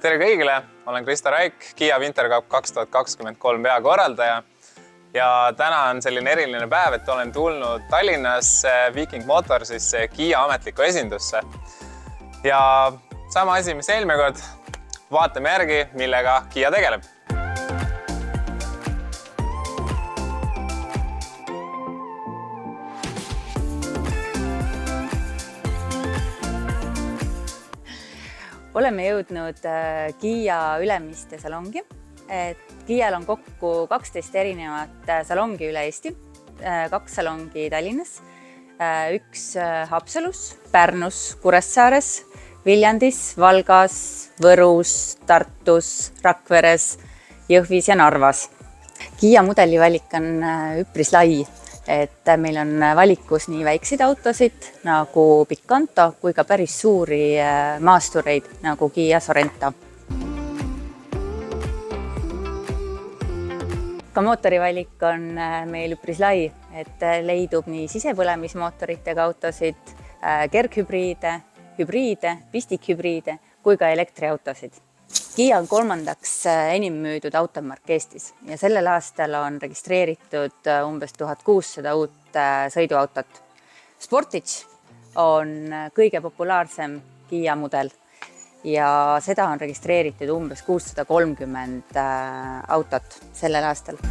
Tere kõigile, olen Krista Raik, Kiia Wintercup 2023 peakorraldaja. Ja täna on selline eriline päev, et olen tulnud Tallinnas Viking Motorsisse Kiia ametlikku esindusse. Ja sama asi, mis eelmine kord, vaatame järgi, millega Kiia tegeleb. Oleme jõudnud Kiia Ülemiste salongi. Kiial on kokku 12 erinevat salongi üle Eesti, 2 salongi Tallinnas, 1 Haapsalus, Pärnus, Kuressaares, Viljandis, Valgas, Võrus, Tartus, Rakveres, Jõhvis ja Narvas. Kiia mudelivalik on üpris lai. Meil on valikus nii väikseid autosid nagu Picanto kui ka päris suuri maastureid nagu Kiia Sorento. Ka mootorivalik on meil üpris lai, leidub nii sisepõlemismootoritega autosid, kerghübriide, hübriide, pistikhübriide kui ka elektriautosid. Kiia on 3. enim müüdud automark Eestis ja sellel aastal on registreeritud umbes 1600 uut sõiduautot. Sportage on kõige populaarsem Kiia mudel ja seda on registreeritud umbes 630 autot sellel aastal.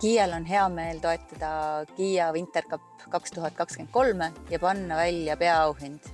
Kiial on hea meel toetada Kiia Wintercup 2023 ja panna välja peaauhind